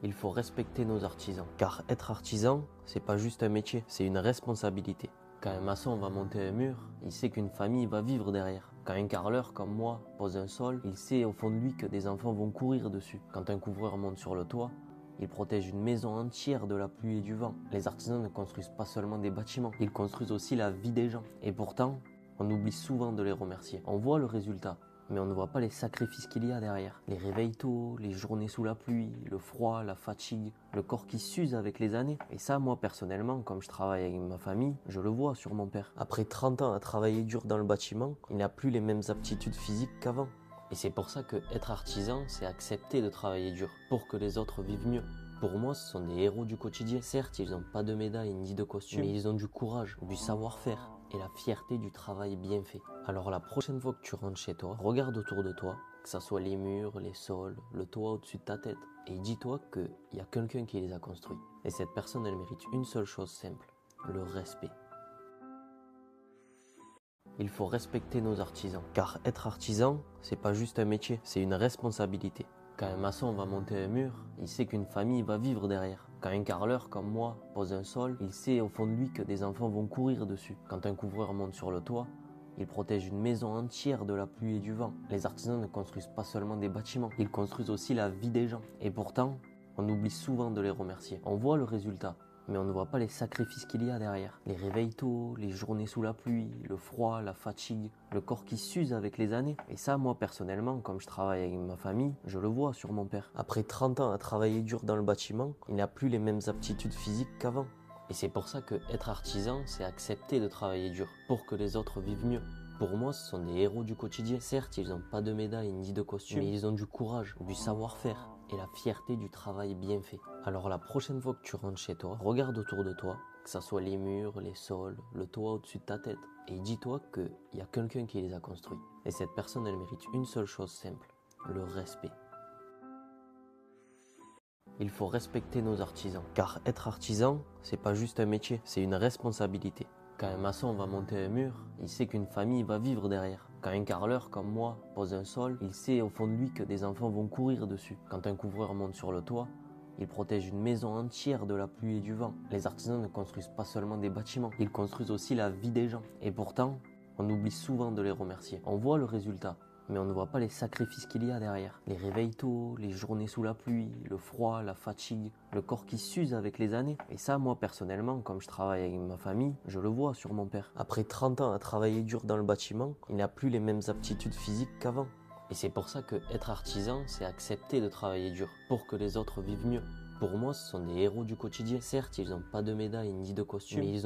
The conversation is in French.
Il faut respecter nos artisans. Car être artisan, c'est pas juste un métier, c'est une responsabilité. Quand un maçon va monter un mur, il sait qu'une famille va vivre derrière. Quand un carreleur comme moi pose un sol, il sait au fond de lui que des enfants vont courir dessus. Quand un couvreur monte sur le toit, il protège une maison entière de la pluie et du vent. Les artisans ne construisent pas seulement des bâtiments, ils construisent aussi la vie des gens. Et pourtant, on oublie souvent de les remercier. On voit le résultat, mais on ne voit pas les sacrifices qu'il y a derrière. Les réveils tôt, les journées sous la pluie, le froid, la fatigue, le corps qui s'use avec les années. Et ça, moi personnellement, comme je travaille avec ma famille, je le vois sur mon père. Après 30 ans à travailler dur dans le bâtiment, il n'a plus les mêmes aptitudes physiques qu'avant. Et c'est pour ça que être artisan, c'est accepter de travailler dur, pour que les autres vivent mieux. Pour moi, ce sont des héros du quotidien. Certes, ils n'ont pas de médaille ni de costume, mais ils ont du courage, du savoir-faire et la fierté du travail bien fait. Alors la prochaine fois que tu rentres chez toi, regarde autour de toi, que ce soit les murs, les sols, le toit au-dessus de ta tête, et dis-toi qu'il y a quelqu'un qui les a construits. Et cette personne, elle mérite une seule chose simple, le respect. Il faut respecter nos artisans. Car être artisan, c'est pas juste un métier, c'est une responsabilité. Quand un maçon va monter un mur, il sait qu'une famille va vivre derrière. Quand un carreleur comme moi pose un sol, il sait au fond de lui que des enfants vont courir dessus. Quand un couvreur monte sur le toit, il protège une maison entière de la pluie et du vent. Les artisans ne construisent pas seulement des bâtiments, ils construisent aussi la vie des gens. Et pourtant, on oublie souvent de les remercier. On voit le résultat, mais on ne voit pas les sacrifices qu'il y a derrière. Les réveils tôt, les journées sous la pluie, le froid, la fatigue, le corps qui s'use avec les années. Et ça, moi personnellement, comme je travaille avec ma famille, je le vois sur mon père. Après 30 ans à travailler dur dans le bâtiment, il n'a plus les mêmes aptitudes physiques qu'avant. Et c'est pour ça que être artisan, c'est accepter de travailler dur, pour que les autres vivent mieux. Pour moi, ce sont des héros du quotidien. Certes, ils n'ont pas de médaille ni de costume, mais ils ont du courage, du savoir-faire et la fierté du travail bien fait. Alors la prochaine fois que tu rentres chez toi, regarde autour de toi, que ce soit les murs, les sols, le toit au-dessus de ta tête, et dis-toi qu'il y a quelqu'un qui les a construits. Et cette personne, elle mérite une seule chose simple, le respect. Il faut respecter nos artisans. Car être artisan, c'est pas juste un métier, c'est une responsabilité. Quand un maçon va monter un mur, il sait qu'une famille va vivre derrière. Quand un carreleur comme moi pose un sol, il sait au fond de lui que des enfants vont courir dessus. Quand un couvreur monte sur le toit, il protège une maison entière de la pluie et du vent. Les artisans ne construisent pas seulement des bâtiments, ils construisent aussi la vie des gens. Et pourtant, on oublie souvent de les remercier. On voit le résultat, mais on ne voit pas les sacrifices qu'il y a derrière. Les réveils tôt, les journées sous la pluie, le froid, la fatigue, le corps qui s'use avec les années. Et ça, moi personnellement, comme je travaille avec ma famille, je le vois sur mon père. Après 30 ans à travailler dur dans le bâtiment, il n'a plus les mêmes aptitudes physiques qu'avant. Et c'est pour ça que être artisan, c'est accepter de travailler dur, pour que les autres vivent mieux. Pour moi, ce sont des héros du quotidien. Certes, ils n'ont pas de médaille ni de costume, mais ils ont